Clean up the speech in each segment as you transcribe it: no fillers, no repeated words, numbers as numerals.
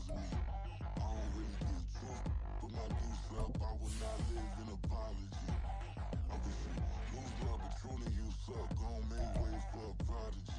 size of me. I don't really get drunk. Put my deuce up, I will not live in apology. I wish you lose love, but truly you suck. Gon' make way for a prodigy.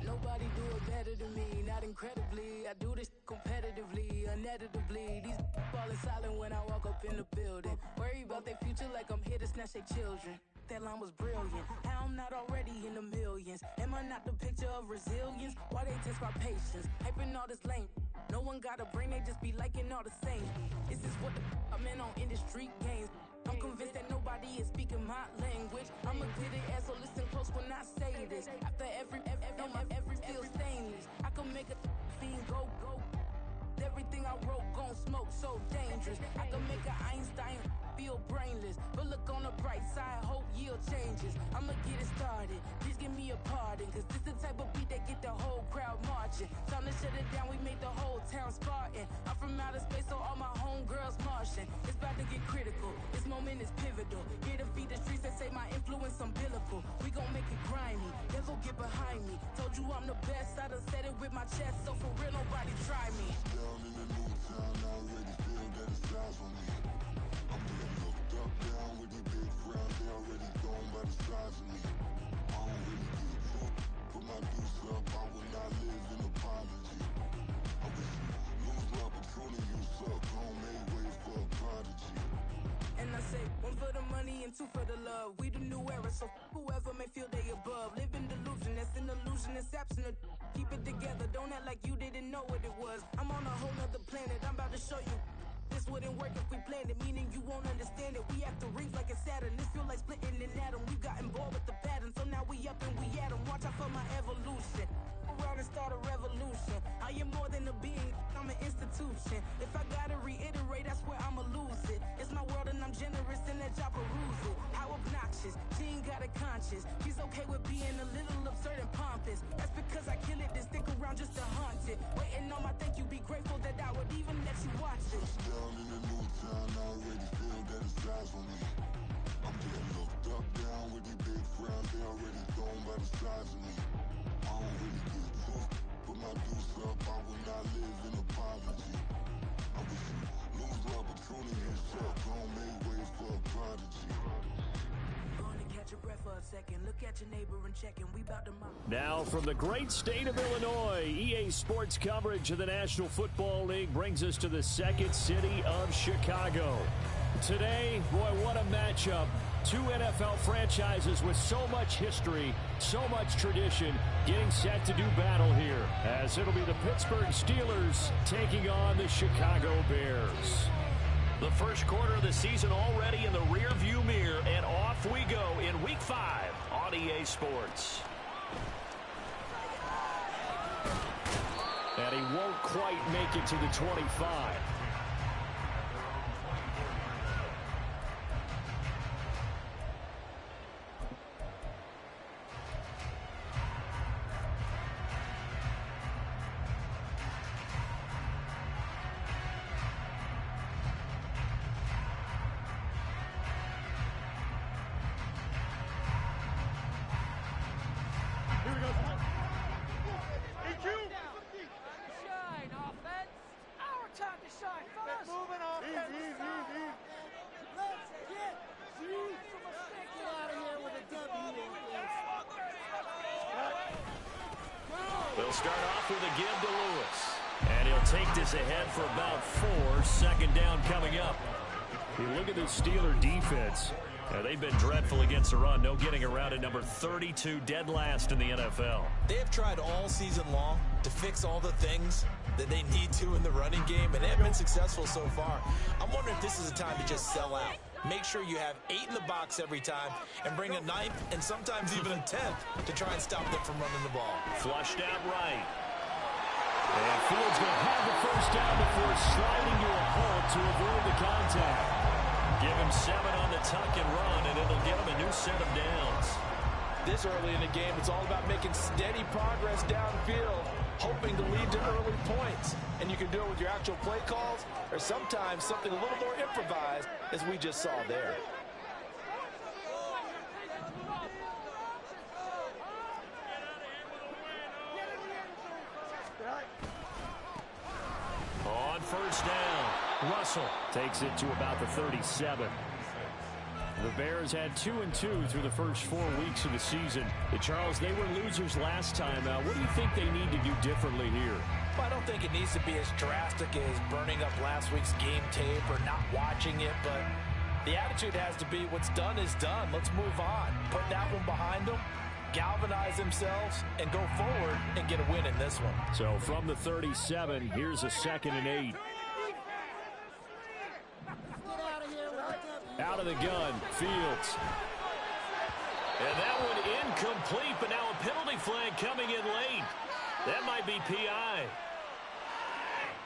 Nobody do it better than me, not incredibly. I do this competitively, uneditably. These falling silent when I walk up in the building. Worry about their future like I'm here to snatch their children. That line was brilliant. How I'm not already in the millions? Am I not the picture of resilience? Why they test my patience? Hyping all this lame. No one got a brain, they just be liking all the same. This is what the I'm in on industry games. I'm convinced that nobody is speaking my language. I'ma get it as so listen close when I say this. After every feel stainless. I can make a fiend go. Everything I wrote gon' smoke, so dangerous. I can make an Einstein feel brainless. But look on the bright side, hope yield changes. I'ma get it started, please give me a pardon. Cause this the type of beat that get the whole crowd marching. Time to shut it down, we made the whole town Spartan. I'm from outer space, so all my homegirls Martian. It's about to get critical, this moment is pivotal. Here to feed the streets that say my influence umbilical. We gon' make it grimy, never get behind me. Told you I'm the best, I done said it with my chest. So for real, nobody try me. Down in the new town, I already feel that it's eyes on me. I'm getting looked up, down with these big frowns, they already gone by the size of me. I don't really get drunk. Put my deuce up, I will not live in apology. I wish you lose love, but truly you suck. Gon' make way for a prodigy. And I say, one for the money and two for the love. We the new era, so whoever may feel they above. Live in delusion, that's an illusion, that's absent. Keep it together, don't act like you didn't know what it was. I'm on a whole nother planet, I'm about to show you. This wouldn't work if we planned it, meaning you won't understand it. We have to rings like a Saturn, this feel like splitting an atom. We got involved with the pattern, so now we up and we at 'em. Watch out for my evolution. Around and start a revolution. I am more than a being, I'm an institution. If I gotta reiterate, that's where I'ma lose it. It's my world and I'm generous and let y'all peruse it. How obnoxious, she ain't got a conscience. She's okay with being a little absurd and pompous. That's because I kill it, then stick around just to haunt it. Waiting on my thank you, be grateful that I would even let you watch it. Down in the new town, I already feel that it's eyes on me. I'm getting looked up, down with these big frowns, they already gone by the size of me. I don't really get drunk. Put my deuce up, I will not live in apology. I wish you lose love, but truly you suck. Gon' make way for a prodigy. Going to catch your breath for a second. Look at your neighbor and check him. We about to mock. Now from the great state of Illinois, EA Sports coverage of the National Football League brings us to the second city of Chicago. Today, boy, what a matchup. Two NFL franchises with so much history, so much tradition, getting set to do battle here, as it'll be the Pittsburgh Steelers taking on the Chicago Bears. The first quarter of the season already in the rearview mirror, and off we go in Week 5 on EA Sports. And he won't quite make it to the 25. They'll start off with a give to Lewis. And he'll take this ahead for about 4. Second down coming up. You look at the Steeler defense. They've been dreadful against the run. No getting around at number 32, dead last in the NFL. They have tried all season long to fix all the things that they need to in the running game, and they have been successful so far. I'm wondering if this is a time to just sell out. Make sure you have 8 in the box every time and bring a 9th and sometimes even a 10th to try and stop them from running the ball. Flushed out right. And Fields going to have the first down before sliding to a halt to avoid the contact. Give him 7 on the tuck and run, and it'll get him a new set of downs. This early in the game, it's all about making steady progress downfield, hoping to lead to early points. And you can do it with your actual play calls or sometimes something a little more improvised, as we just saw there. first down. Russell takes it to about the 37. The Bears had 2-2 through the first 4 weeks of the season. Charles, they were losers last time. What do you think they need to do differently here? Well, I don't think it needs to be as drastic as burning up last week's game tape or not watching it, but the attitude has to be what's done is done. Let's move on. Put that one behind them, galvanize themselves, and go forward and get a win in this one. So from the 37, here's a 2nd and 8. Out of the gun, Fields. And that one incomplete, but now a penalty flag coming in late. That might be PI.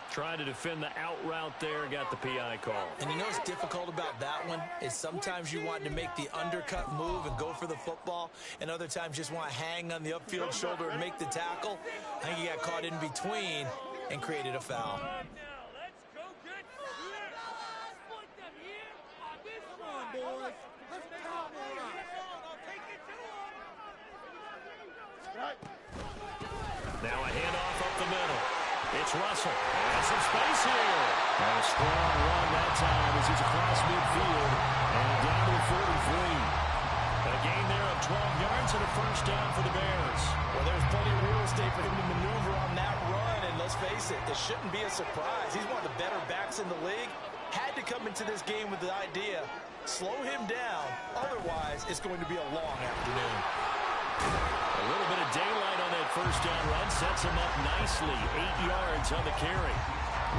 Trying to defend the out route there, got the PI call. And you know what's difficult about that one is sometimes you want to make the undercut move and go for the football, and other times just want to hang on the upfield shoulder and make the tackle. I think he got caught in between and created a foul. Now a handoff up the middle. It's Russell. Has some space here. And a strong run that time as he's across midfield and down to the 43. A gain there of 12 yards and a first down for the Bears. Well, there's plenty of real estate for him to maneuver on that run, and let's face it, it shouldn't be a surprise. He's one of the better backs in the league. Had to come into this game with the idea, slow him down, otherwise it's going to be a long afternoon. A little bit of daylight on that first down run sets him up nicely. 8 yards on the carry.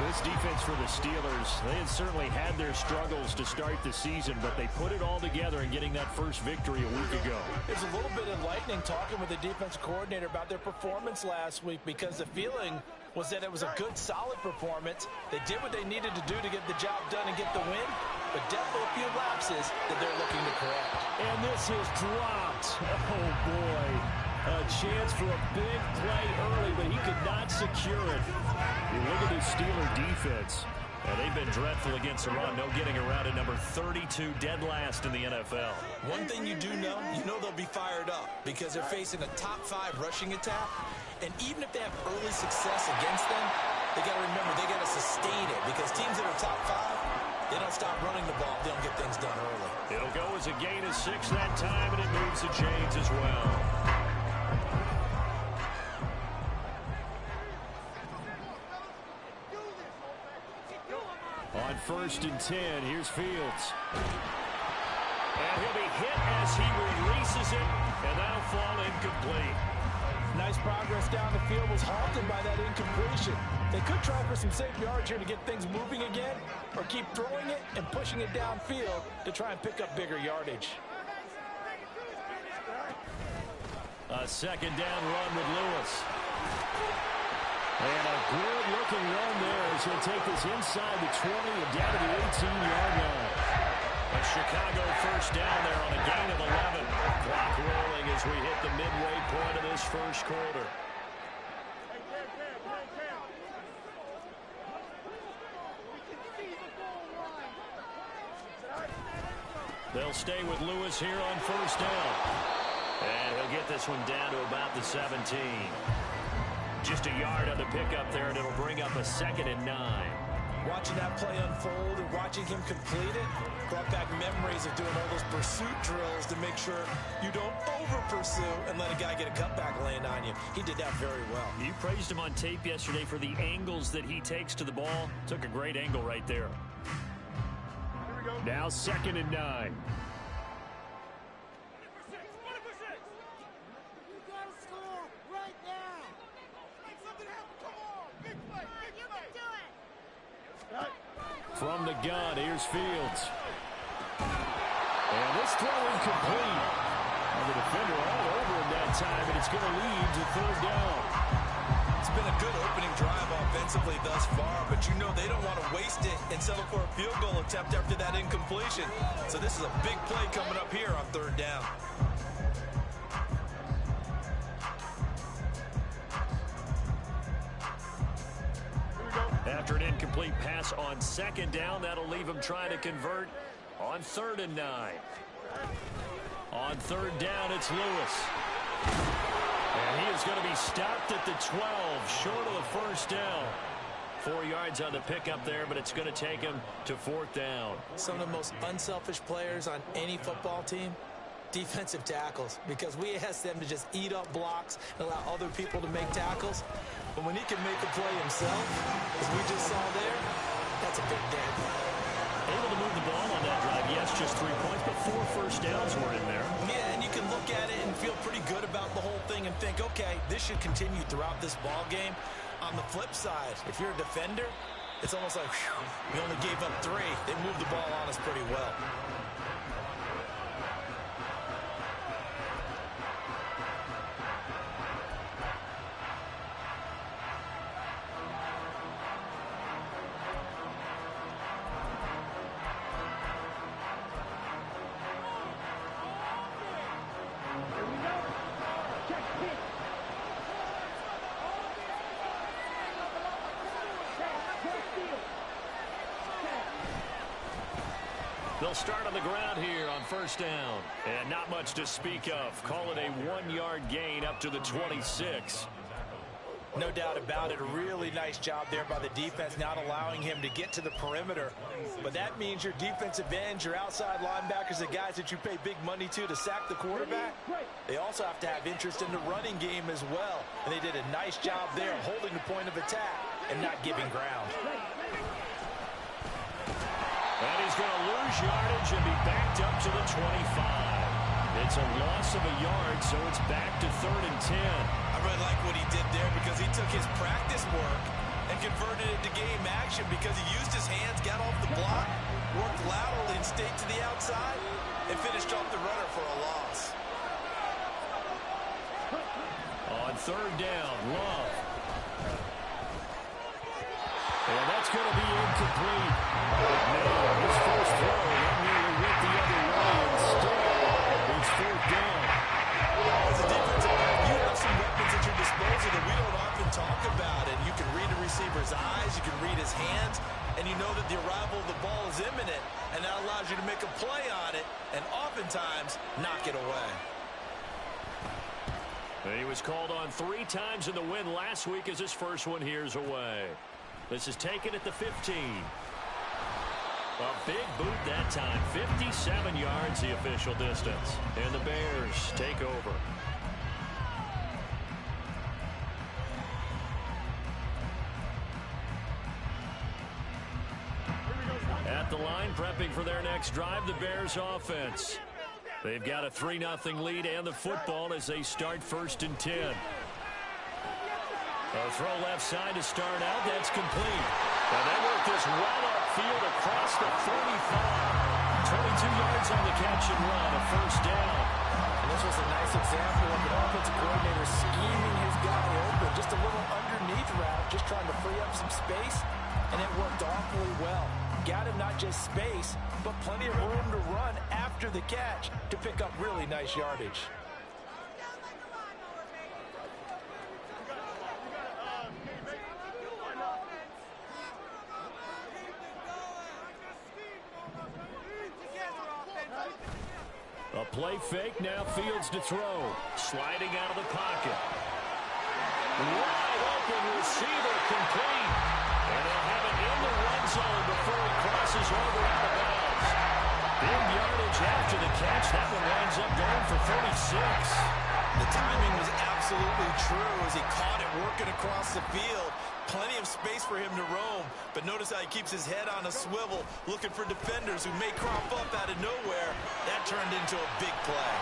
This defense for the Steelers, they had certainly had their struggles to start the season, but they put it all together in getting that first victory a week ago. It's a little bit enlightening talking with the defensive coordinator about their performance last week, because the feeling was that it was a good, solid performance. They did what they needed to do to get the job done and get the win, but definitely a few lapses that they're looking to correct. And this is dropped. Oh, boy. A chance for a big play early, but he could not secure it. You look at this Steeler defense, and they've been dreadful against the run. No getting around at number 32, dead last in the NFL. One thing you do know, they'll be fired up because they're facing a top 5 rushing attack. And even if they have early success against them, they got to remember they got to sustain it, because teams that are top 5, they don't stop running the ball if they don't get things done early. It'll go as a gain of 6 that time, and it moves the chains as well. On 1st and 10, here's Fields. And he'll be hit as he releases it, and that'll fall incomplete. Nice progress down the field, was halted by that incompletion. They could try for some safe yards here to get things moving again, or keep throwing it and pushing it downfield to try and pick up bigger yardage. A 2nd down run with Lewis. And a good-looking run there as he'll take this inside the 20 and down to the 18-yard line. A Chicago first down there on a gain of 11. Clock rolling as we hit the midway point of this first quarter. They'll stay with Lewis here on first down. And he'll get this one down to about the 17. Just a yard on the pickup there, and it'll bring up a 2nd and 9. Watching that play unfold and watching him complete it brought back memories of doing all those pursuit drills to make sure you don't over-pursue and let a guy get a cutback laying on you. He did that very well. You praised him on tape yesterday for the angles that he takes to the ball. Took a great angle right there. Now 2nd and 9. From the gun, here's Fields. And this throw incomplete. And the defender all over him that time, and it's going to lead to 3rd down. It's been a good opening drive offensively thus far, but you know they don't want to waste it and settle for a field goal attempt after that incompletion. So this is a big play coming up here on 3rd down. After an incomplete pass on 2nd down, that'll leave him trying to convert on 3rd and 9. On 3rd down, it's Lewis. And he is going to be stopped at the 12, short of the first down. 4 yards on the pickup there, but it's going to take him to 4th down. Some of the most unselfish players on any football team, defensive tackles, because we ask them to just eat up blocks and allow other people to make tackles. But when he can make the play himself, as we just saw there, that's a big day. Able to move the ball on that drive. Yes, just 3 points, but 4 first downs were in there. Yeah, and you can look at it and feel pretty good about the whole thing and think, okay, this should continue throughout this ball game. On the flip side, if you're a defender, it's almost like, whew, we only gave up 3. They moved the ball on us pretty well. They'll start on the ground here on 1st down. And not much to speak of. Call it a 1-yard gain up to the 26. No doubt about it. A really nice job there by the defense, not allowing him to get to the perimeter. But that means your defensive ends, your outside linebackers, the guys that you pay big money to sack the quarterback, they also have to have interest in the running game as well. And they did a nice job there holding the point of attack and not giving ground. And he's going to lose yardage and be backed up to the 25. It's a loss of a yard, so it's back to 3rd and 10. I really like what he did there because he took his practice work and converted it to game action because he used his hands, got off the block, worked laterally and stayed to the outside, and finished off the runner for a loss. On 3rd down, Love. And that's going to be incomplete. His first throw went nearly went the other way. Instead, it's 4th down. As a defensive back, you have some weapons at your disposal that we don't often talk about. And you can read a receiver's eyes, you can read his hands, and you know that the arrival of the ball is imminent. And that allows you to make a play on it and oftentimes knock it away. He was called on 3 times in the win last week as his first one here's away. This is taken at the 15. A big boot that time. 57 yards the official distance. And the Bears take over. At the line, prepping for their next drive, the Bears offense. They've got a 3-0 lead and the football as they start 1st and 10. A throw left side to start out. That's complete. And they work this well upfield across the 45. 22 yards on the catch and run. A 1st down. And this was a nice example of an offensive coordinator scheming his guy open. Just a little underneath route, just trying to free up some space. And it worked awfully well. Got him not just space, but plenty of room to run after the catch to pick up really nice yardage. A play fake, now Fields to throw. Sliding out of the pocket. Wide open receiver, complete. And they'll have it in the run zone before he crosses over out of bounds. Big yardage after the catch. That one winds up going for 36. The timing was absolutely true as he caught it working across the field. Plenty of space for him to roam, but notice how he keeps his head on a swivel, looking for defenders who may crop up out of nowhere. That turned into a big play.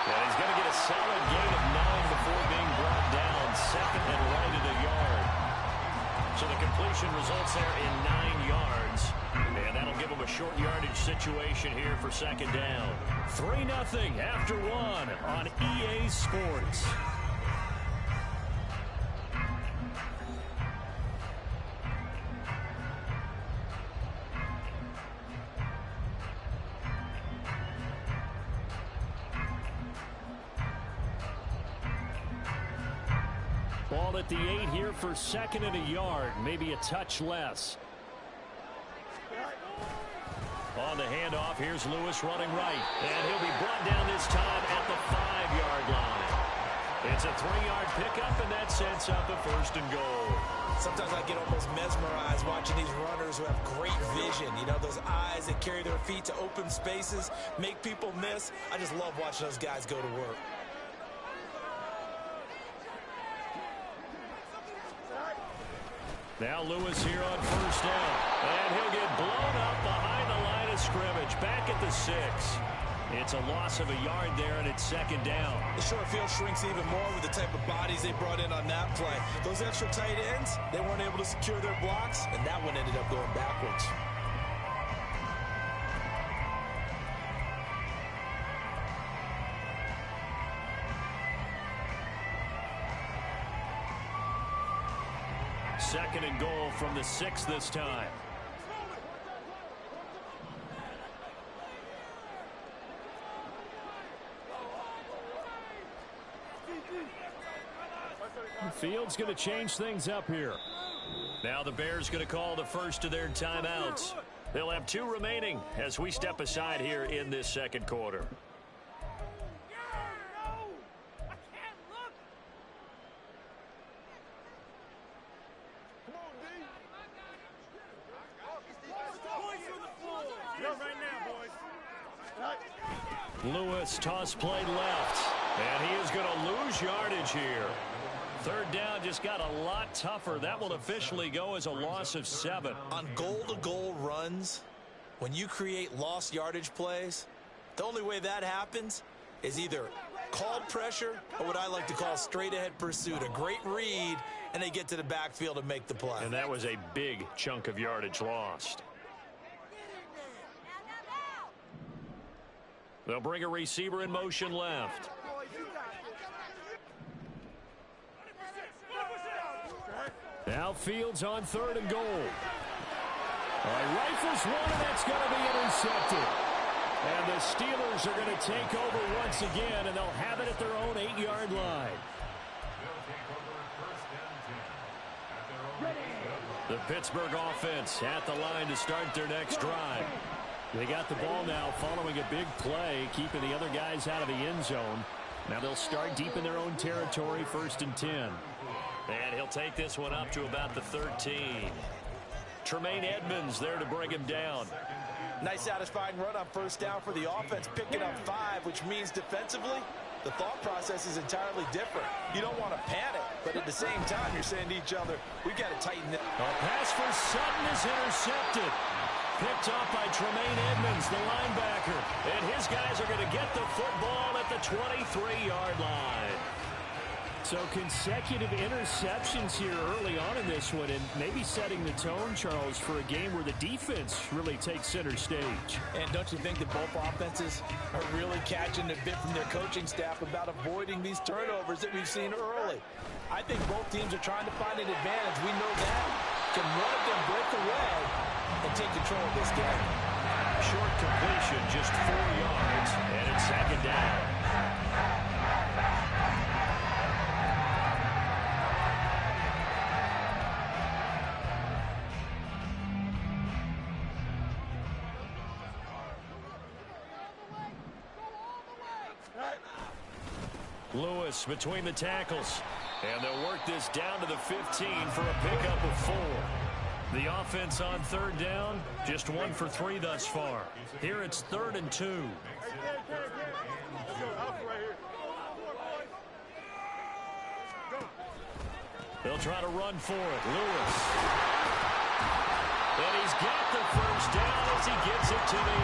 And he's going to get a solid gain of 9 before being brought down. 2nd and right at a yard. So the completion results there in 9 yards. And that'll give him a short yardage situation here for 2nd down. 3-0 after 1 on EA Sports. Ball at the 8 here for 2nd and a yard, maybe a touch less. On the handoff, here's Lewis running right. And he'll be brought down this time at the 5-yard line. It's a 3-yard pickup, and that sets up a 1st and goal. Sometimes I get almost mesmerized watching these runners who have great vision. You know, those eyes that carry their feet to open spaces, make people miss. I just love watching those guys go to work. Now Lewis here on first down. And he'll get blown up behind the line of scrimmage. Back at the 6. It's a loss of a yard there, and it's second down. The short field shrinks even more with the type of bodies they brought in on that play. Those extra tight ends, they weren't able to secure their blocks, and that one ended up going backwards. Second and goal from the 6 this time. Fields going to change things up here. Now the Bears going to call the first of their timeouts. They'll have 2 remaining as we step aside here in this second quarter. Lewis toss play left, and he is going to lose yardage here. Third down just got a lot tougher. That will officially go as a loss of 7. On goal-to-goal runs, when you create lost yardage plays, the only way that happens is either called pressure or what I like to call straight-ahead pursuit. A great read, and they get to the backfield and make the play. And that was a big chunk of yardage lost. They'll bring a receiver in motion left. Now Fields on third and goal. Rifles one, and that's going to be intercepted. And the Steelers are going to take over once again, and they'll have it at their own 8-yard line. The Pittsburgh offense at the line to start their next drive. They got the ball now following a big play, keeping the other guys out of the end zone. Now they'll start deep in their own territory, 1st and 10. And he'll take this one up to about the 13. Tremaine Edmonds there to bring him down. Nice satisfying run on first down for the offense, picking up 5, which means defensively, the thought process is entirely different. You don't want to panic, but at the same time, you're saying to each other, we've got to tighten it. A pass for Sutton is intercepted. Picked off by Tremaine Edmonds, the linebacker. And his guys are going to get the football at the 23-yard line. So consecutive interceptions here early on in this one, and maybe setting the tone, Charles, for a game where the defense really takes center stage. And don't you think that both offenses are really catching a bit from their coaching staff about avoiding these turnovers that we've seen early? I think both teams are trying to find an advantage. We know that. Can one of them break away and take control of this game? Short completion, just 4 yards, and it's second down. Lewis between the tackles, and they'll work this down to the 15 for a pickup of 4. The offense on third down, just 1 for 3 thus far. Here it's 3rd and 2. They'll try to run for it. Lewis. And he's got the first down as he gets it to the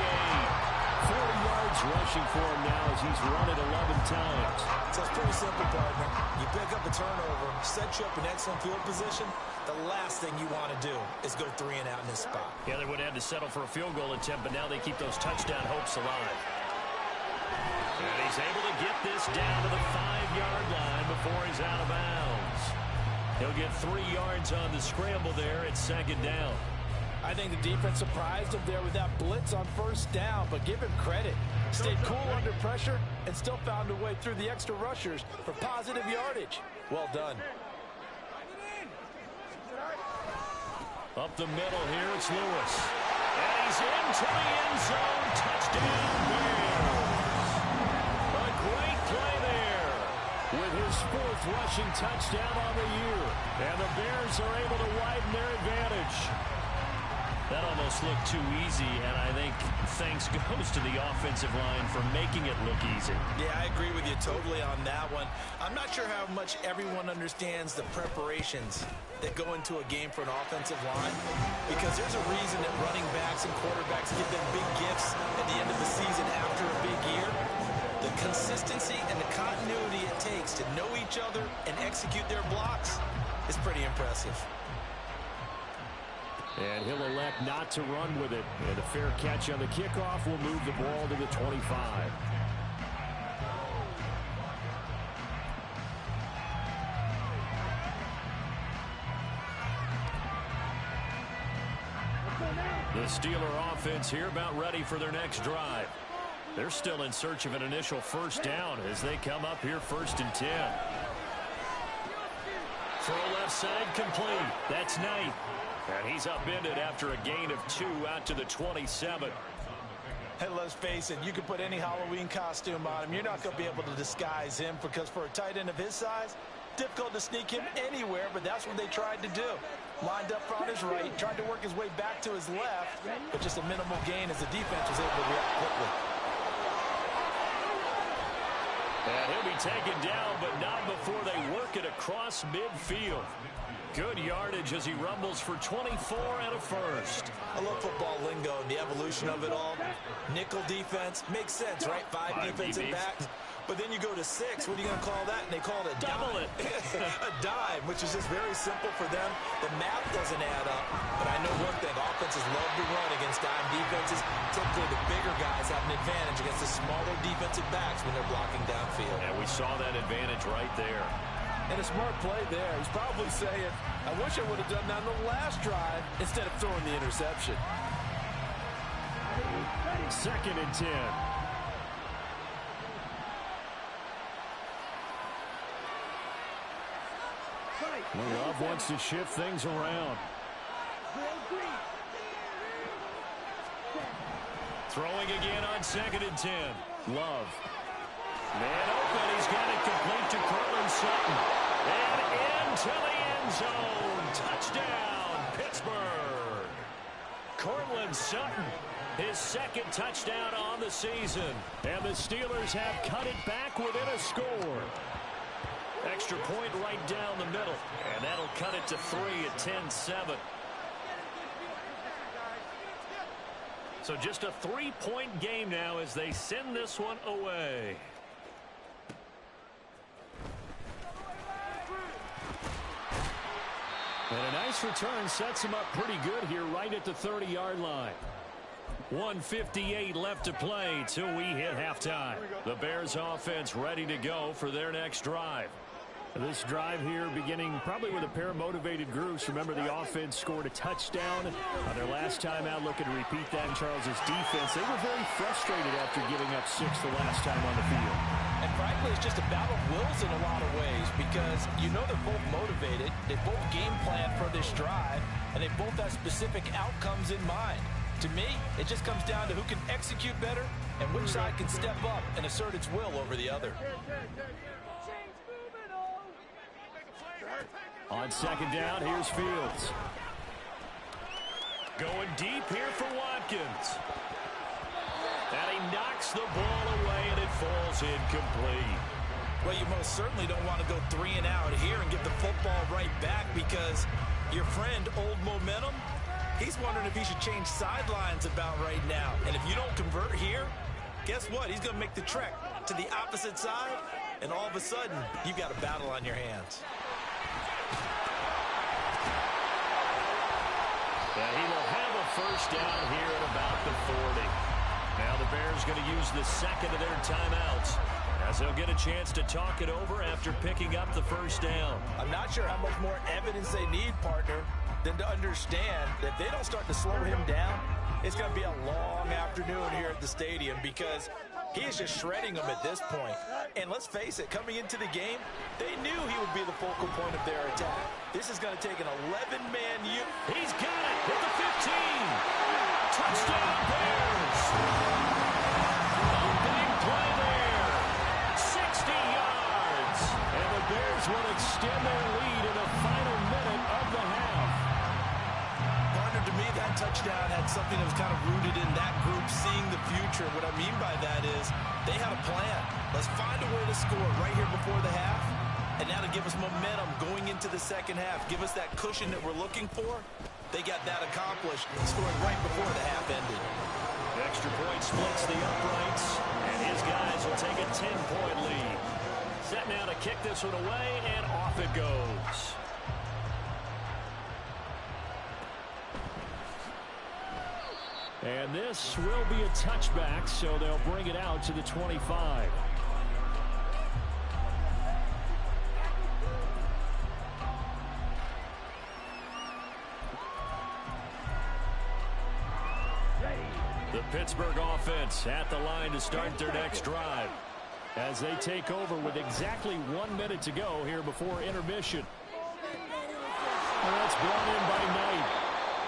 8. 40 yards rushing for him now as he's run it 11 times. So it's pretty simple, partner. You pick up a turnover, set you up in excellent field position. The last thing you want to do is go 3 and out in this spot. Yeah, they would have had to settle for a field goal attempt, but now they keep those touchdown hopes alive. And he's able to get this down to the 5-yard line before he's out of bounds. He'll get 3 yards on the scramble there at second down. I think the defense surprised him there with that blitz on first down, but give him credit. Stayed cool under pressure and still found a way through the extra rushers for positive yardage. Well done. Up the middle here, it's Lewis. And he's into the end zone. Touchdown, Bears. A great play there. with his 4th rushing touchdown on the year. And the Bears are able to widen their advantage. That almost looked too easy, and I think thanks goes to the offensive line for making it look easy. Yeah, I agree with you totally on that one. I'm not sure how much everyone understands the preparations that go into a game for an offensive line, because there's a reason that running backs and quarterbacks give them big gifts at the end of the season after a big year. The consistency and the continuity it takes to know each other and execute their blocks is pretty impressive. And he'll elect not to run with it. And a fair catch on the kickoff will move the ball to the 25. The Steeler offense here about ready for their next drive. They're still in search of an initial first down as they come up here 1st and 10. Throw left side complete. That's Knight. And he's upended after a gain of 2 out to the 27. Hey, let's face it, you can put any Halloween costume on him. You're not going to be able to disguise him, because for a tight end of his size, difficult to sneak him anywhere, but that's what they tried to do. Lined up on his right, tried to work his way back to his left, but just a minimal gain as the defense was able to react quickly. And he'll be taken down, but not before they work it across midfield. Good yardage as he rumbles for 24 and a first. I love football lingo and the evolution of it all. Nickel defense makes sense, right? 5 defensive backs. But then you go to 6. What are you going to call that? And they call it a double dime. A dime, which is just very simple for them. The math doesn't add up. But I know one thing. Offenses love to run against dime defenses. Typically, the bigger guys have an advantage against the smaller defensive backs when they're blocking downfield. And we saw that advantage right there. And a smart play there. He's probably saying, I wish I would have done that on the last drive instead of throwing the interception. 2nd and 10. Love wants to shift things around. Throwing again on 2nd and 10. Love. Man open. He's got it complete to Cortland Sutton. And into the end zone. Touchdown, Pittsburgh. Cortland Sutton, his 2nd touchdown on the season. And the Steelers have cut it back within a score. Extra point right down the middle. And that'll cut it to 3 at 10-7. So just a 3-point game now as they send this one away. And a nice return sets him up pretty good here right at the 30-yard line. 1:58 left to play till we hit halftime. The Bears offense ready to go for their next drive. This drive here beginning probably with a pair of motivated groups. Remember, the offense scored a touchdown on their last time out, looking to repeat that in Charles's defense. They were very frustrated after giving up 6 the last time on the field. And frankly, it's just a battle of wills in a lot of ways, because you know they're both motivated, they both game plan for this drive, and they both have specific outcomes in mind. To me, it just comes down to who can execute better and which side can step up and assert its will over the other. On 2nd down, here's Fields. Going deep here for Watkins. And he knocks the ball away, and it falls incomplete. Well, you most certainly don't want to go 3 and out here and give the football right back, because your friend, Old Momentum, he's wondering if he should change sidelines about right now. And if you don't convert here, guess what? He's going to make the trek to the opposite side, and all of a sudden, you've got a battle on your hands. And he will have a first down here at about the 40. Now the Bears going to use the 2nd of their timeouts, as they'll get a chance to talk it over after picking up the first down. I'm not sure how much more evidence they need, partner, than to understand that if they don't start to slow him down, it's going to be a long afternoon here at the stadium, because he is just shredding them at this point. And let's face it, coming into the game, they knew he would be the focal point of their attack. This is going to take an 11-man unit. He's got it at the 15. Touchdown, Bears. A big play there. 60 yards. extend their lead in the final minute of the half. Partner, to me, that touchdown had something that was kind of rooted in that group seeing the future. What I mean by that is they had a plan. Let's find a way to score right here before the half, and now to give us momentum going into the second half, give us that cushion that we're looking for. They got that accomplished, scoring right before the half ended. Extra point splits the uprights, and his guys will take a 10-point lead. Set now to kick this one away, and off it goes. And this will be a touchback, so they'll bring it out to the 25. The Pittsburgh offense at the line to start their next drive, as they take over with exactly 1 minute to go here before intermission. And that's brought in by Knight.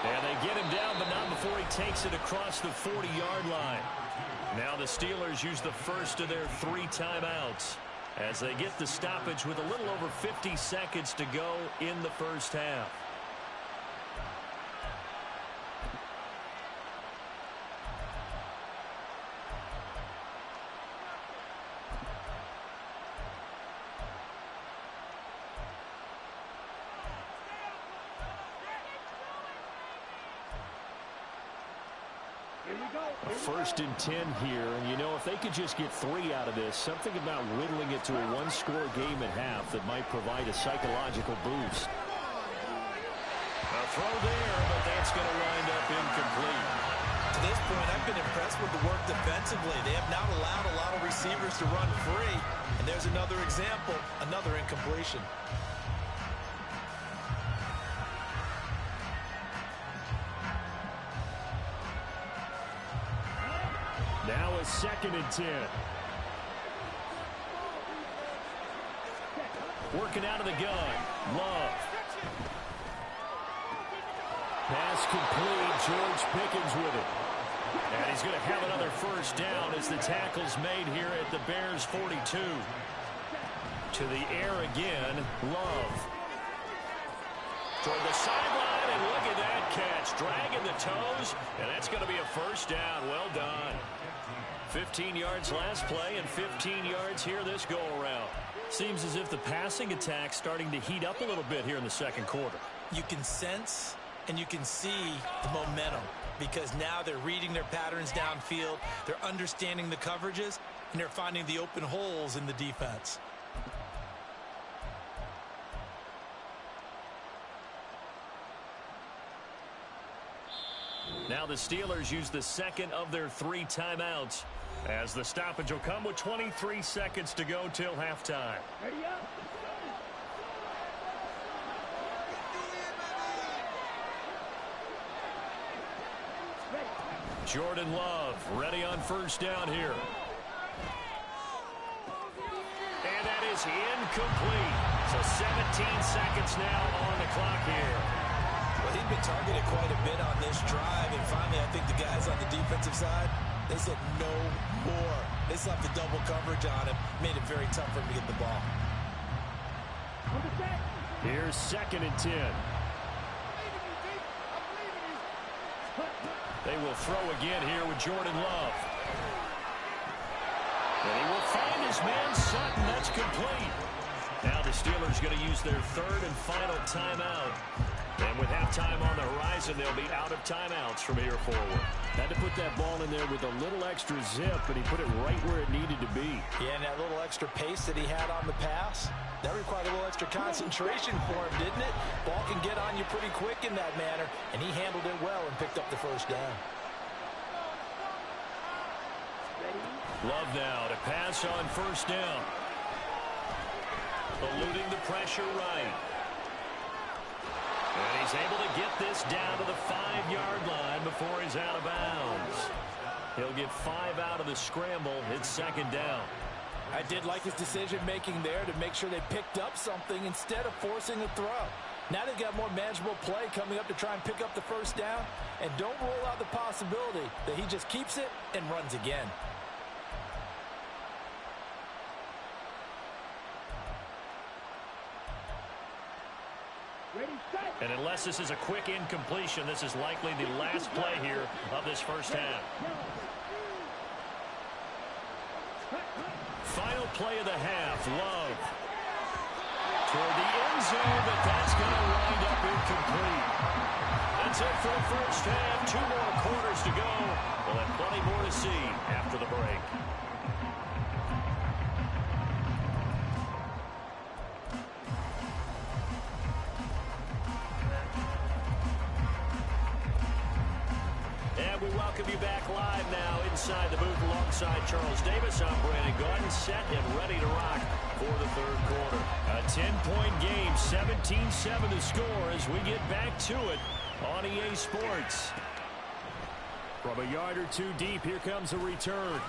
And they get him down, but not before he takes it across the 40-yard line. Now the Steelers use the first of their 3 timeouts as they get the stoppage with a little over 50 seconds to go in the first half. A 1st and 10 here, and you know, if they could just get 3 out of this, something about whittling it to a 1-score game at half that might provide a psychological boost. A throw there, but that's going to wind up incomplete. To this point, I've been impressed with the work defensively. They have not allowed a lot of receivers to run free, and there's another example, another incompletion. Now a 2nd and 10. Working out of the gun. Love. Pass complete. George Pickens with it. And he's going to have another first down as the tackle's made here at the Bears 42. To the air again. Love. Toward the sideline, and look at that catch. Dragging the toes, and that's going to be a first down. Well done. 15 yards last play and 15 yards here this go-around. Seems as if the passing attack's starting to heat up a little bit here in the second quarter. You can sense and you can see the momentum because now they're reading their patterns downfield, they're understanding the coverages, and they're finding the open holes in the defense. Now the Steelers use the second of their 3 timeouts as the stoppage will come with 23 seconds to go till halftime. Jordan Love ready on first down here. And that is incomplete. So 17 seconds now on the clock here. Well, he'd been targeted quite a bit on this drive, and finally I think the guys on the defensive side, they said no more. They slapped the double coverage on him, made it very tough for him to get the ball. Here's 2nd and 10. They will throw again here with Jordan Love. And he will find his man Sutton. That's complete. Now the Steelers going to use their 3rd and final timeout. And with halftime on the horizon, they'll be out of timeouts from here forward. Had to put that ball in there with a little extra zip, but he put it right where it needed to be. Yeah, and that little extra pace that he had on the pass, that required a little extra concentration for him, didn't it? Ball can get on you pretty quick in that manner, and he handled it well and picked up the first down. Love now to pass on first down. Eluding the pressure right. And he's able to get this down to the 5-yard line before he's out of bounds. He'll get 5 out of the scramble. It's 2nd down. I did like his decision-making there to make sure they picked up something instead of forcing a throw. Now they've got more manageable play coming up to try and pick up the first down. And don't rule out the possibility that he just keeps it and runs again. And unless this is a quick incompletion, this is likely the last play here of this first half. Final play of the half, Love. Toward the end zone, but that's going to wind up incomplete. That's it for the first half. 2 more quarters to go. We'll have plenty more to see after the break. And we welcome you back live now inside the booth alongside Charles Davis. I'm Brandon Gaudin, set and ready to rock for the third quarter. A 10-point game, 17-7 the score as we get back to it on EA Sports. From a yard or two deep, here comes a return.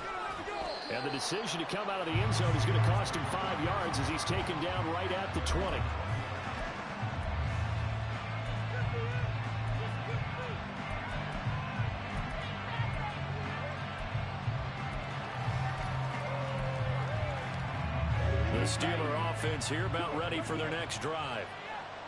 And the decision to come out of the end zone is going to cost him 5 yards as he's taken down right at the 20. The Steeler offense here about ready for their next drive.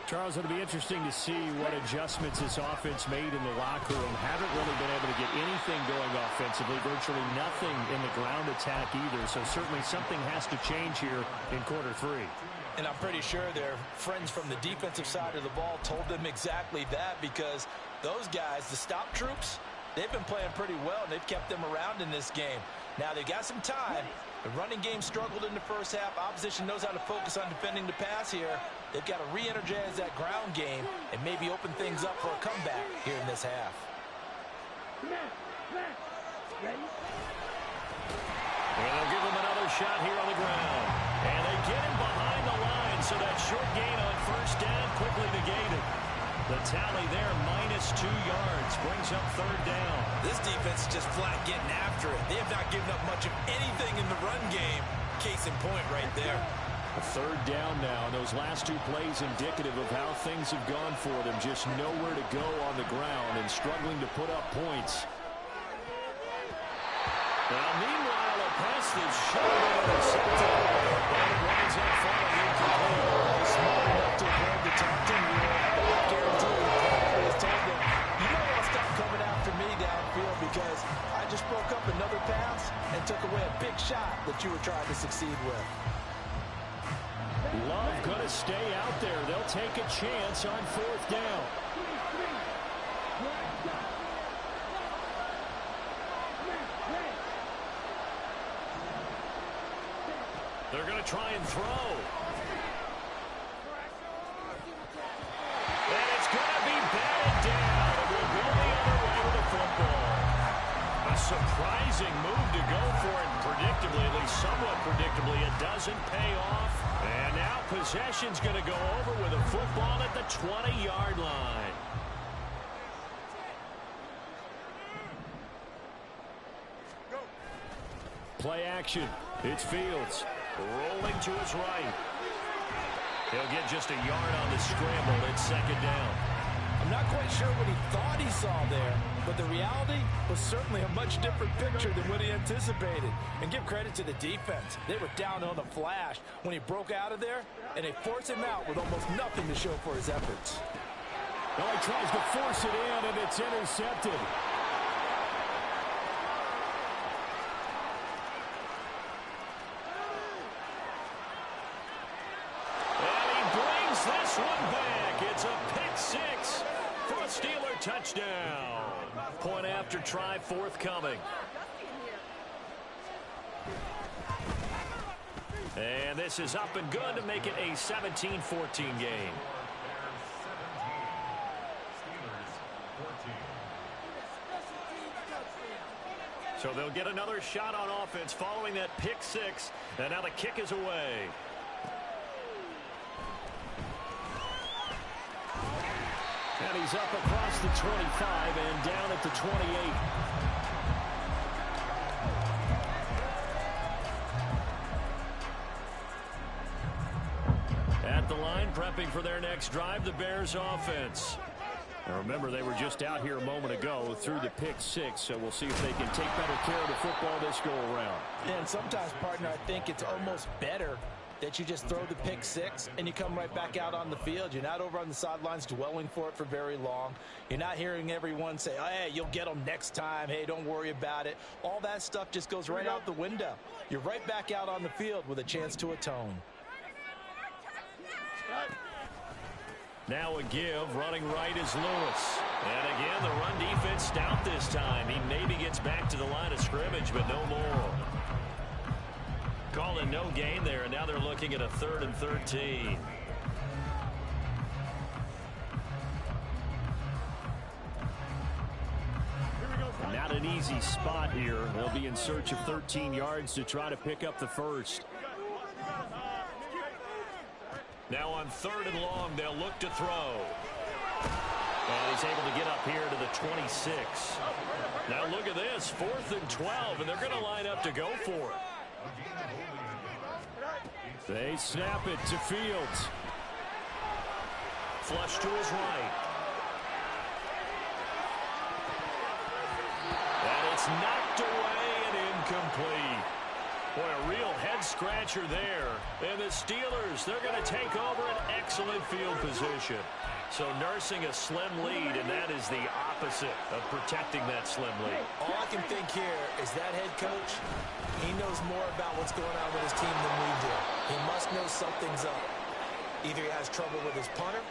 Charles, it'll be interesting to see what adjustments this offense made in the locker room. Haven't really been able to get anything going offensively, virtually nothing in the ground attack either. So certainly something has to change here in quarter 3. And I'm pretty sure their friends from the defensive side of the ball told them exactly that, because those guys, the stop troops, they've been playing pretty well, and they've kept them around in this game. Now, they've got some time. The running game struggled in the first half. Opposition knows how to focus on defending the pass here. They've got to re-energize that ground game and maybe open things up for a comeback here in this half. And they'll give him another shot here on the ground. And they get him behind the line, so that short gain on first down quickly negated. The tally there, -2 yards, brings up third down. This defense is just flat getting after it. They have not given up much of anything in the run game. Case in point right there. A third down now. Those last 2 plays indicative of how things have gone for them. Just nowhere to go on the ground and struggling to put up points. Now, meanwhile, a pass that's short and intercepted. And it winds up falling incomplete. Smart enough to avoid the taunting rule. I guarantee you, Bradley has told them, you don't want to stop coming after me downfield because I just broke up another pass and took away a big shot that you were trying to succeed with. Love going to stay out there. They'll take a chance on fourth down. They're going to try and throw. And it's going to be batted down. And we'll go the other way with the football. A surprising move to go for it. Predictably, at least somewhat predictably, it doesn't pay off. And now possession's going to go over with a football at the 20-yard line. Play action. It's Fields. Rolling to his right. He'll get just a yard on the scramble. It's second down. I'm not quite sure what he thought he saw there, but the reality was certainly a much different picture than what he anticipated. And give credit to the defense. They were down on the flash when he broke out of there, and they forced him out with almost nothing to show for his efforts. Well, he tries to force it in, and it's intercepted. This one back. It's a pick 6 for a Steeler touchdown. Point after try forthcoming. And this is up and good to make it a 17-14 game. So they'll get another shot on offense following that pick 6. And now the kick is away. And he's up across the 25 and down at the 28. At the line, prepping for their next drive, the Bears offense. Now remember, they were just out here a moment ago through the pick 6, so we'll see if they can take better care of the football this go around. And sometimes, partner, I think it's almost better that you just throw the pick six and you come right back out on the field. You're not over on the sidelines dwelling for it for very long. You're not hearing everyone say, oh, hey, you'll get them next time. Hey, don't worry about it. All that stuff just goes right out the window. You're right back out on the field with a chance to atone. Now a give, running right is Lewis. And again, the run defense stout this time. He maybe gets back to the line of scrimmage, but no more. Calling no gain there, and now they're looking at a 3rd and 13. Not an easy spot here. They'll be in search of 13 yards to try to pick up the first. Now on 3rd and long, they'll look to throw. And he's able to get up here to the 26. Now look at this, 4th and 12, and they're going to line up to go for it. They snap it to Fields. Flush to his right. And it's knocked away and incomplete. Boy, a real head-scratcher there. And the Steelers, they're going to take over an excellent field position. So nursing a slim lead, and that is the opposite of protecting that slim lead. All I can think here is that head coach, he knows more about what's going on with his team than we do. He must know something's up. Either he has trouble with his punter,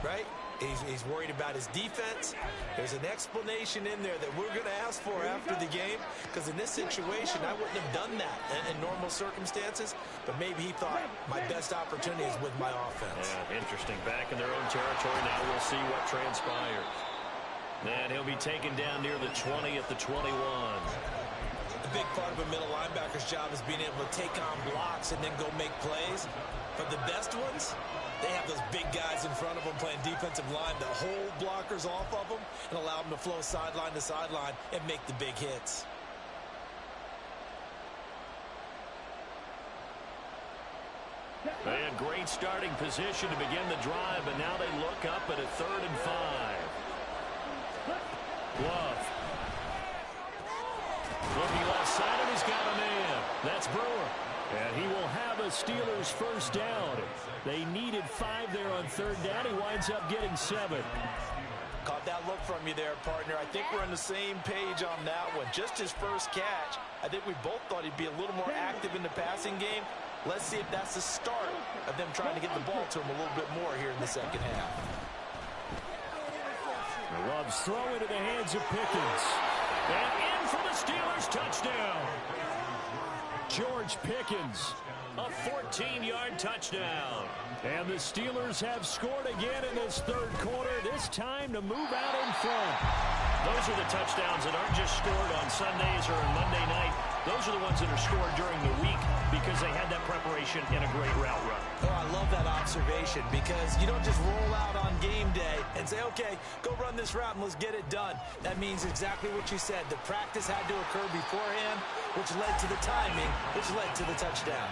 right? He's worried about his defense. There's an explanation in there that we're going to ask for after the game, because in this situation, I wouldn't have done that in normal circumstances, but maybe he thought my best opportunity is with my offense. Yeah, interesting. Back in their own territory. Now we'll see what transpires. And he'll be taken down near the 20 at the 21. A big part of a middle linebacker's job is being able to take on blocks and then go make plays. But the best ones, they have those big guys in front of them playing defensive line to hold blockers off of them and allow them to flow sideline to sideline and make the big hits. They had great starting position to begin the drive, but now they look up at a 3rd and 5. Love. Looking left side, and he's got a man. That's Brewer. And he will have a Steelers first down. They needed 5 there on 3rd down. He winds up getting 7. Caught that look from you there, partner. I think we're on the same page on that one. Just his first catch. I think we both thought he'd be a little more active in the passing game. Let's see if that's the start of them trying to get the ball to him a little bit more here in the second half. Love's throw into the hands of Pickens. And in for the Steelers touchdown. George Pickens. A 14-yard touchdown. And the Steelers have scored again in this 3rd quarter, this time to move out in front. Those are the touchdowns that aren't just scored on Sundays or on Monday night. Those are the ones that are scored during the week because they had that preparation in a great route run. Oh, I love that observation, because you don't just roll out on game day and say, okay, go run this route and let's get it done. That means exactly what you said. The practice had to occur beforehand, which led to the timing, which led to the touchdown.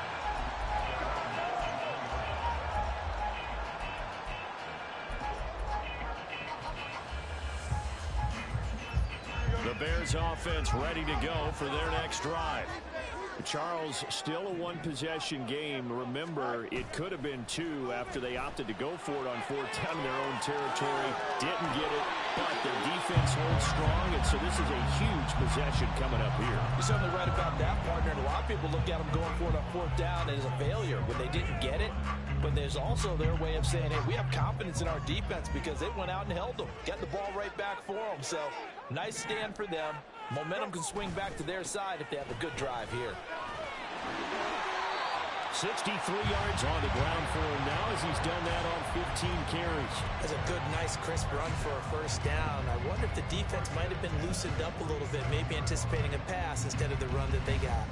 The Bears offense ready to go for their next drive. Charles, still a one-possession game. Remember, it could have been 2 after they opted to go for it on 4th down in their own territory. Didn't get it, but their defense holds strong, and so this is a huge possession coming up here. You're certainly right about that, partner. And a lot of people look at them going for it on 4th down as a failure when they didn't get it. But there's also their way of saying, hey, we have confidence in our defense because they went out and held them, got the ball right back for them. So nice stand for them. Momentum can swing back to their side if they have a good drive here. 63 yards on the ground for him now as he's done that on 15 carries. That's a good, nice, crisp run for a first down. I wonder if the defense might have been loosened up a little bit, maybe anticipating a pass instead of the run that they got.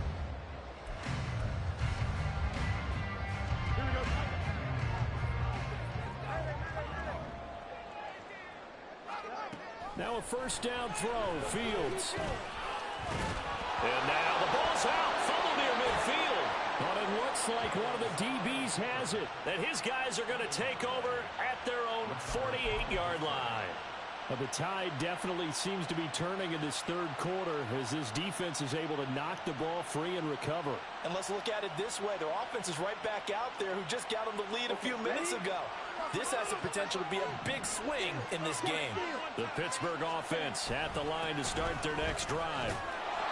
Now a first down throw, Fields. And now the ball's out, fumble near midfield. But it looks like one of the DBs has it. And his guys are going to take over at their own 48-yard line. Well, the tide definitely seems to be turning in this third quarter as this defense is able to knock the ball free and recover. And let's look at it this way. Their offense is right back out there who just got them the lead a few minutes ago. This has the potential to be a big swing in this game. The Pittsburgh offense at the line to start their next drive.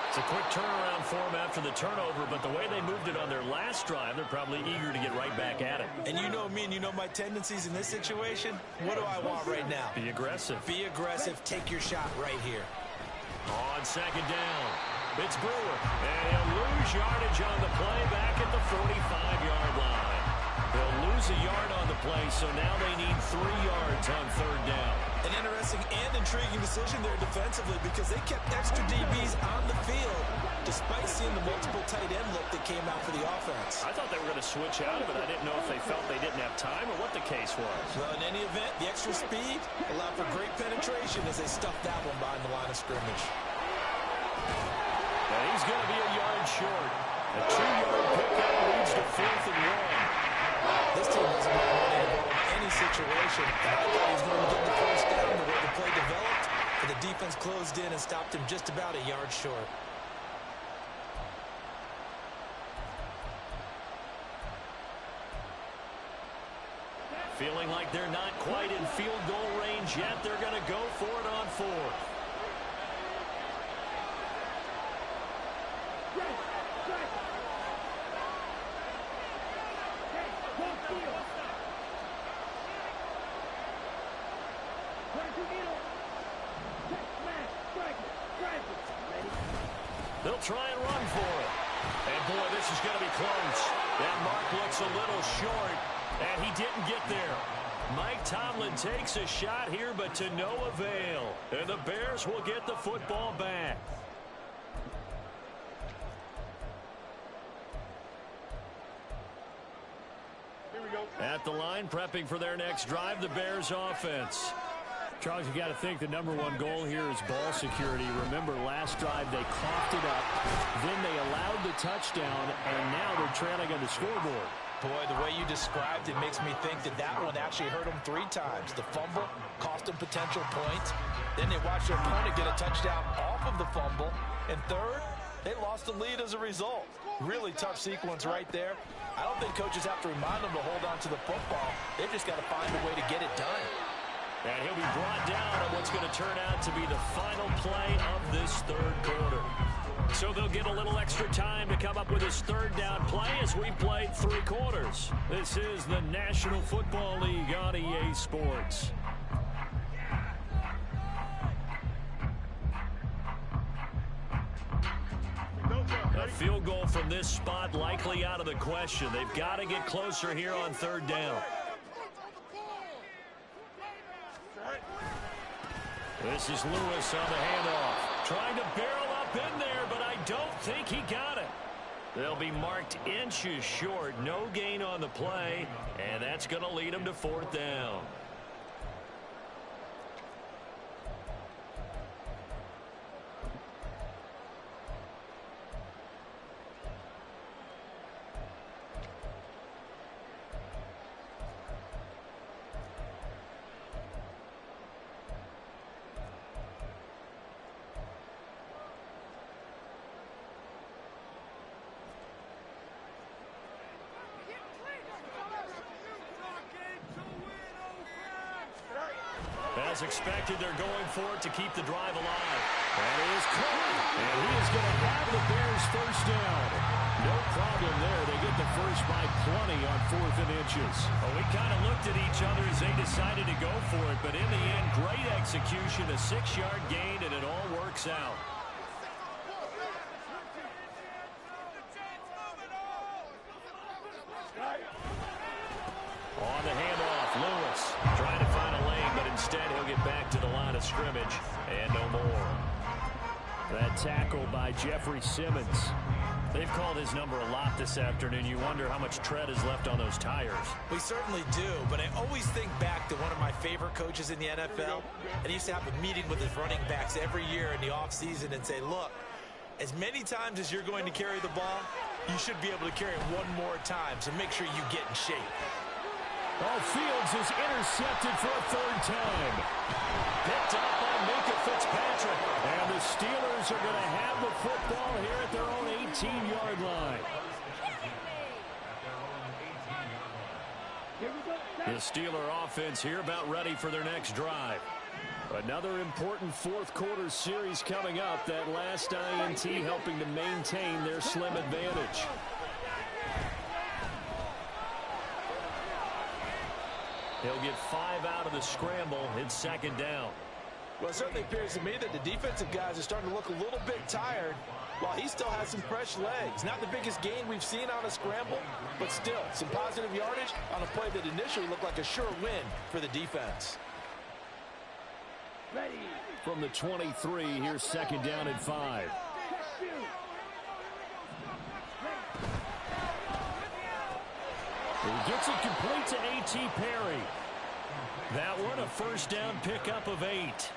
It's a quick turnaround for them after the turnover, but the way they moved it on their last drive, they're probably eager to get right back at it. And you know me and you know my tendencies in this situation. What do I want right now? Be aggressive. Be aggressive. Take your shot right here. On second down, it's Brewer. And he'll lose yardage on the play back at the 45-yard line. They'll lose a yard on the play, so now they need 3 yards on third down. An interesting and intriguing decision there defensively because they kept extra DBs on the field despite seeing the multiple tight end look that came out for the offense. I thought they were going to switch out of it. I didn't know if they felt they didn't have time or what the case was. Well, in any event, the extra speed allowed for great penetration as they stuffed that one behind the line of scrimmage. And he's going to be a yard short. A 2-yard pickup leads to 4th and 1. This team doesn't want to run the ball in any situation. I thought he was going to get the first down the way the play developed, but the defense closed in and stopped him just about a yard short. Feeling like they're not quite in field goal range yet. They're going to go for it on 4th. They'll try and run for it. And, boy, this is going to be close. That mark looks a little short, and he didn't get there. Mike Tomlin takes a shot here, but to no avail. And the Bears will get the football back. At the line, prepping for their next drive, the Bears offense. Charles, you got to think the #1 goal here is ball security. Remember, last drive they coughed it up, then they allowed the touchdown, and now they're trailing on the scoreboard. Boy, the way you described it makes me think that that one actually hurt them 3 times. The fumble cost them potential points. Then they watched their opponent get a touchdown off of the fumble. And third, they lost the lead as a result. Really tough sequence right there. I don't think coaches have to remind them to hold on to the football. They've just got to find a way to get it done. And he'll be brought down on what's going to turn out to be the final play of this third quarter. So they'll get a little extra time to come up with his third down play as we played 3 quarters. This is the National Football League on EA Sports. A field goal from this spot likely out of the question. They've got to get closer here on third down. This is Lewis on the handoff. Trying to barrel up in there, but I don't think he got it. They'll be marked inches short. No gain on the play, and that's going to lead them to 4th down. As expected, they're going for it to keep the drive alive. That is caught, and he is going to have the Bears first down. No problem there. They get the first by plenty on 4th and inches. Well, we kind of looked at each other as they decided to go for it, but in the end, great execution, a 6-yard gain, and it all works out. On the handoff, Lewis trying to find a lane, but instead he'll get back to the line of scrimmage, and no more. That tackle by Jeffrey Simmons. They've called his number a lot this afternoon. You wonder how much tread is left on those tires. We certainly do, but I always think back to one of my favorite coaches in the NFL, and he used to have a meeting with his running backs every year in the offseason and say, look, as many times as you're going to carry the ball, you should be able to carry it one more time, so make sure you get in shape. Oh, Fields is intercepted for a third time. Picked up by Minkah Fitzpatrick. And the Steelers are going to have the football here at their own 18-yard line. The Steeler offense here about ready for their next drive. Another important fourth-quarter series coming up. That last INT helping to maintain their slim advantage. He'll get 5 out of the scramble. It's second down. Well, it certainly appears to me that the defensive guys are starting to look a little bit tired while he still has some fresh legs. Not the biggest gain we've seen on a scramble, but still some positive yardage on a play that initially looked like a sure win for the defense. From the 23, here's second down and 5. He gets it complete to A.T. Perry. That one a first down pickup of 8.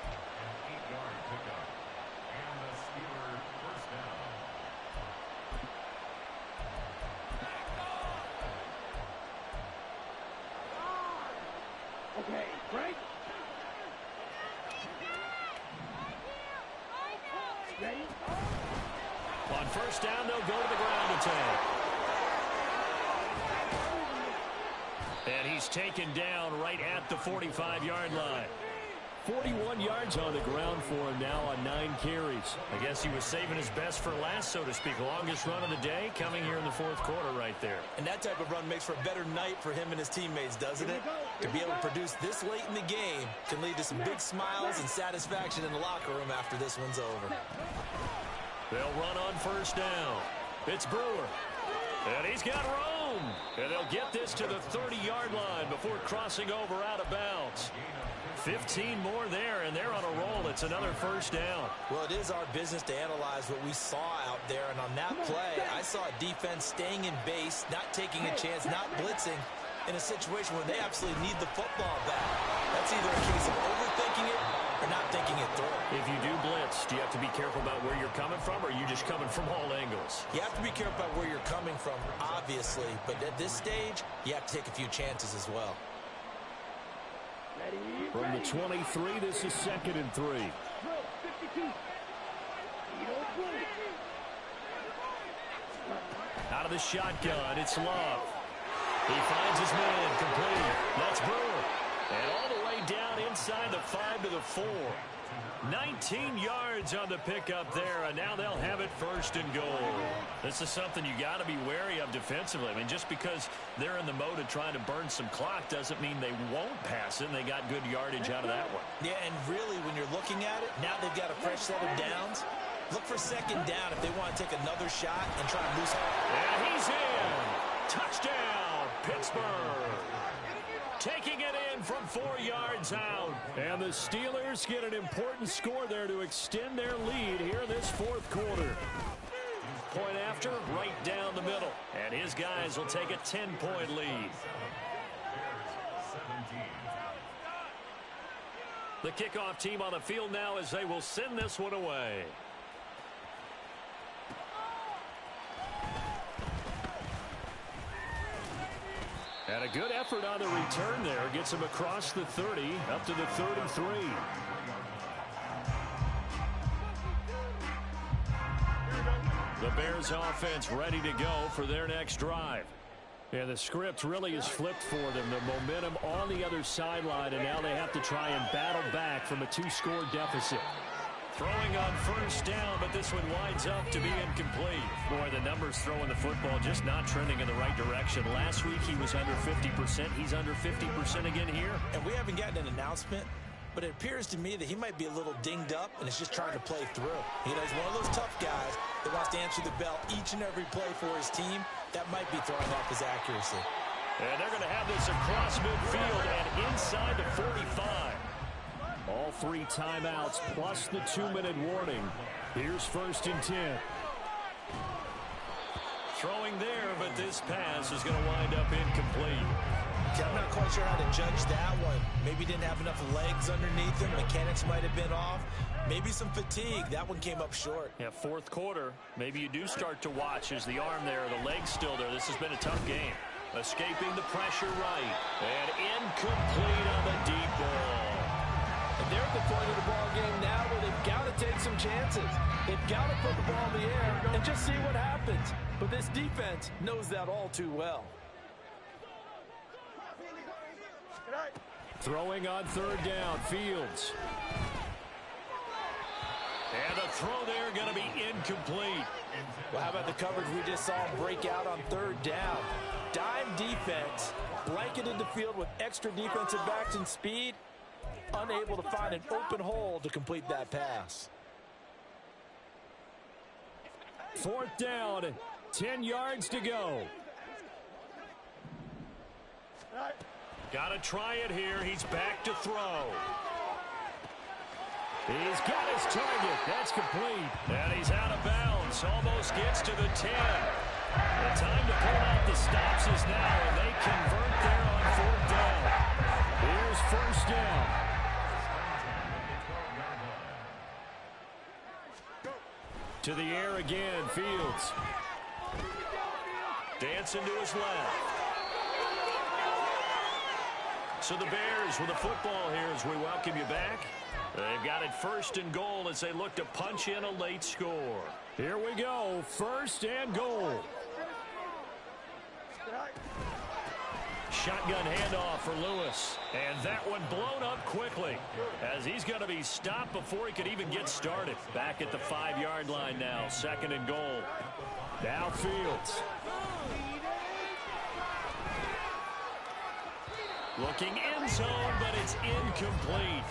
Okay, Frank. Ready? On first down, they'll go to the ground attack. And he's taken down right at the 45-yard line. 41 yards on the ground for him now on 9 carries. I guess he was saving his best for last, so to speak. Longest run of the day coming here in the fourth quarter right there. And that type of run makes for a better night for him and his teammates, doesn't it? To be able to produce this late in the game can lead to some big smiles and satisfaction in the locker room after this one's over. They'll run on first down. It's Brewer. And he's got room. And they'll get this to the 30-yard line before crossing over out of bounds. 15 more there, and they're on a roll. It's another first down. Well, it is our business to analyze what we saw out there, and on that play, I saw a defense staying in base, not taking a chance, not blitzing in a situation where they absolutely need the football back. That's either a case of overthinking it or not thinking it through. If you do blitz, do you have to be careful about where you're coming from, or are you just coming from all angles? You have to be careful about where you're coming from, obviously, but at this stage, you have to take a few chances as well. From the 23, this is second and 3. Out of the shotgun, it's Love. He finds his man complete. That's Brewer. And all the way down inside the 5 to the 4. 19 yards on the pickup there, and now they'll have it first and goal. This is something you got to be wary of defensively. I mean, just because they're in the mode of trying to burn some clock doesn't mean they won't pass it, and they got good yardage out of that one. Yeah, and really, when you're looking at it, now they've got a fresh set of downs. Look for second down if they want to take another shot and try and lose. And he's in. Touchdown, Pittsburgh. Taking it in from 4 yards out. And the Steelers get an important score there to extend their lead here in this fourth quarter. Point after, right down the middle. And his guys will take a 10-point lead. The kickoff team on the field now as they will send this one away. And a good effort on the return there. Gets him across the 30, up to the 33. The Bears offense ready to go for their next drive. And the script really is flipped for them. The momentum on the other sideline, and now they have to try and battle back from a 2-score deficit. Throwing on first down, but this one winds up to be incomplete. Boy, the numbers throwing the football just not trending in the right direction. Last week he was under 50%. He's under 50% again here. And we haven't gotten an announcement, but it appears to me that he might be a little dinged up and is just trying to play through. You know, he's one of those tough guys that wants to answer the bell each and every play for his team. That might be throwing off his accuracy. And they're going to have this across midfield and inside the 45. All 3 timeouts plus the 2-minute warning. Here's first and 10. Throwing there, but this pass is going to wind up incomplete. I'm not quite sure how to judge that one. Maybe didn't have enough legs underneath him. Mechanics might have been off. Maybe some fatigue. That one came up short. Yeah, fourth quarter. Maybe you do start to watch as the arm there, the leg's still there. This has been a tough game. Escaping the pressure right. And incomplete on the deep ball. And they're at the point of the ball game now where they've got to take some chances. They've got to put the ball in the air and just see what happens. But this defense knows that all too well. Throwing on third down, Fields. And the throw there going to be incomplete. Well, how about the coverage we just saw break out on third down? Dime defense, blanketed the field with extra defensive backs and speed, unable to find an open hole to complete that pass. Fourth down, 10 yards to go. Got to try it here. He's back to throw. He's got his target. That's complete. And he's out of bounds. Almost gets to the 10. The time to pull out the stops is now, and they convert there on fourth down. Here's first down. To the air again, Fields. Dancing to his left. So the Bears with a football here as we welcome you back. They've got it first and goal as they look to punch in a late score. Here we go, first and goal. Shotgun handoff for Lewis. And that one blown up quickly as he's going to be stopped before he could even get started. Back at the 5-yard line now, second and goal. Now Fields. Looking end zone, but it's incomplete.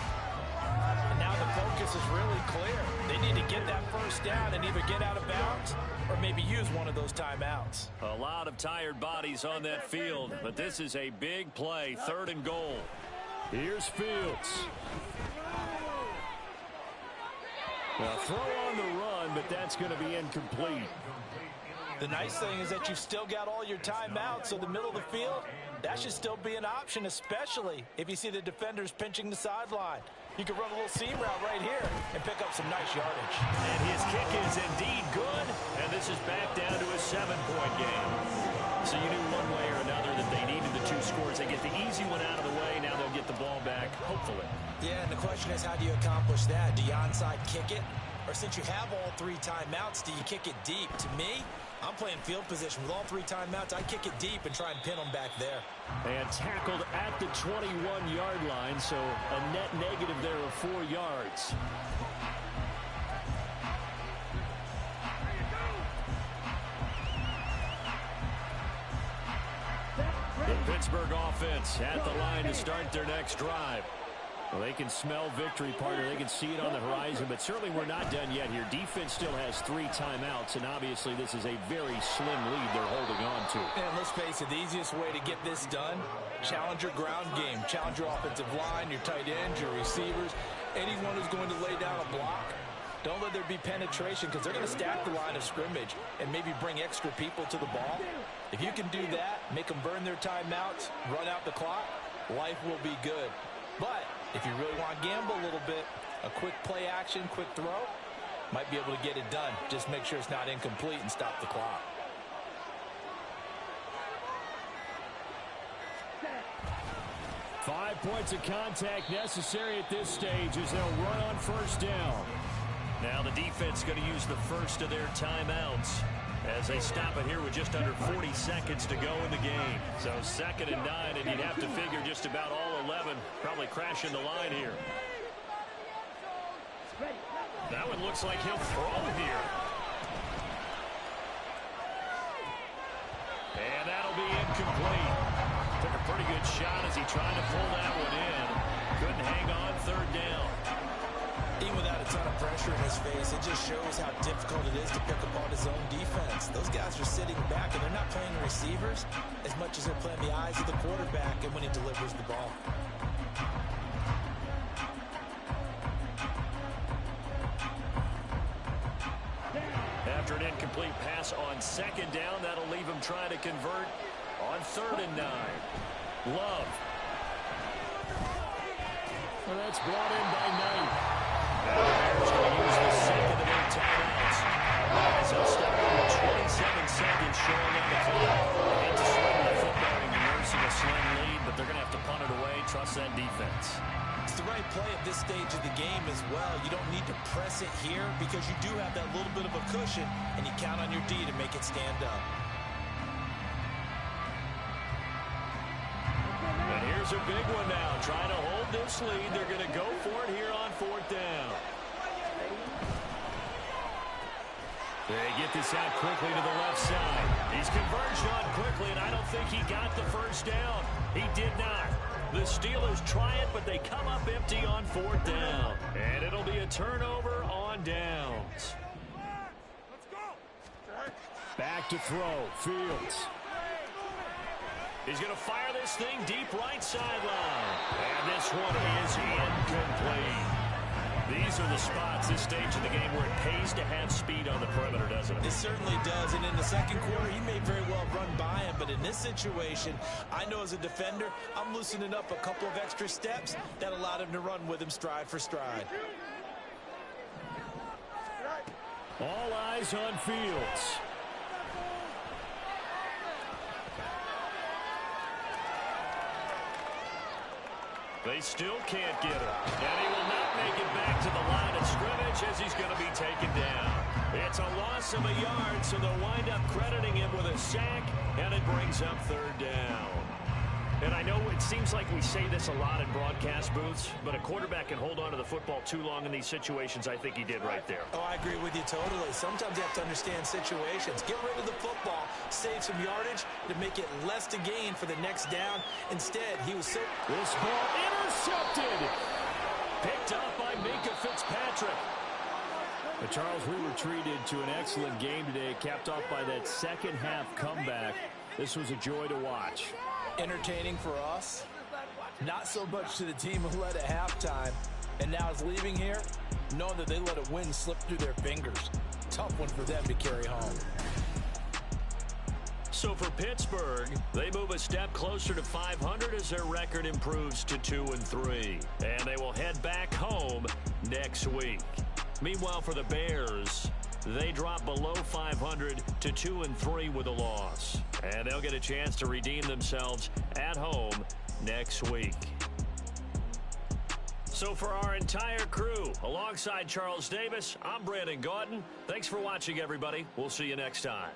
And now the focus is really clear. They need to get that first down and either get out of bounds or maybe use one of those timeouts. A lot of tired bodies on that field, but this is a big play, third and goal. Here's Fields. Now throw on the run, but that's going to be incomplete. The nice thing is that you've still got all your timeouts, so the middle of the field, that should still be an option, especially if you see the defenders pinching the sideline. You can run a little seam route right here and pick up some nice yardage. And his kick is indeed good, and this is back down to a 7-point game. So you knew one way or another that they needed the 2 scores. They get the easy one out of the way. Now they'll get the ball back, hopefully. Yeah, and the question is, how do you accomplish that? Do you onside kick it? Or since you have all 3 timeouts, do you kick it deep? To me, I'm playing field position with all 3 timeouts. I kick it deep and try and pin them back there. And tackled at the 21-yard line, so a net negative there of 4 yards. The Pittsburgh offense at the line to start their next drive. Well, they can smell victory, partner. They can see it on the horizon, but certainly we're not done yet here. Defense still has 3 timeouts, and obviously this is a very slim lead they're holding on to. And let's face it, the easiest way to get this done, challenge your ground game. Challenge your offensive line, your tight ends, your receivers, anyone who's going to lay down a block. Don't let there be penetration because they're going to stack the line of scrimmage and maybe bring extra people to the ball. If you can do that, make them burn their timeouts, run out the clock, life will be good. But if you really want to gamble a little bit, a quick play action, quick throw, might be able to get it done. Just make sure it's not incomplete and stop the clock. Five points of contact necessary at this stage as they'll run on first down. Now the defense going to use the first of their timeouts as they stop it here with just under 40 seconds to go in the game. So 2nd and 9, and you'd have to figure just about all 11 probably crashing the line here. That one looks like he'll throw here. And that'll be incomplete. Took a pretty good shot as he tried to pull that one in. Couldn't hang on third down. Even without a ton of pressure in his face, it just shows how difficult it is to pick apart his own defense. Those guys are sitting back, and they're not playing receivers as much as they're playing the eyes of the quarterback and when he delivers the ball. After an incomplete pass on 2nd down, that'll leave him trying to convert on 3rd and 9. Love. Well, that's brought in by Knight. Now the Bears going to use the 2nd of their timeouts. As they'll step over 27 seconds showing on the clock. And to swing the football that defense. It's the right play at this stage of the game as well. You don't need to press it here because you do have that little bit of a cushion, and you count on your D to make it stand up. And here's a big one now. Trying to hold this lead. They're going to go for it here on 4th down. They get this out quickly to the left side. He's converged on quickly, and I don't think he got the first down. He did not. The Steelers try it, but they come up empty on 4th down. And it'll be a turnover on downs. Back to throw. Fields. He's going to fire this thing deep right sideline. And this one is incomplete. These are the spots, this stage of the game, where it pays to have speed on the perimeter, doesn't it? It certainly does, and in the second quarter, he may very well run by him, but in this situation, I know as a defender, I'm loosening up a couple of extra steps that allowed him to run with him stride for stride. All eyes on Fields. They still can't get him. And he will not make it back to the line of scrimmage as he's going to be taken down. It's a loss of a yard, so they'll wind up crediting him with a sack, and it brings up 3rd down. And I know it seems like we say this a lot in broadcast booths, but a quarterback can hold on to the football too long in these situations. I think he did right there. Oh, I agree with you totally. Sometimes you have to understand situations. Get rid of the football, save some yardage to make it less to gain for the next down. Instead, he was so... This ball intercepted. Picked up by Minkah Fitzpatrick. But Charles, we were treated to an excellent game today, capped off by that second-half comeback. This was a joy to watch. Entertaining for us, not so much to the team who led at halftime and now is leaving here knowing that they let a win slip through their fingers. Tough one for them to carry home. So for Pittsburgh, they move a step closer to 500 as their record improves to 2-3, and they will head back home next week. Meanwhile, for the Bears, they drop below 500 to 2-3 with a loss. And they'll get a chance to redeem themselves at home next week. So for our entire crew, alongside Charles Davis, I'm Brandon Gaudin. Thanks for watching, everybody. We'll see you next time.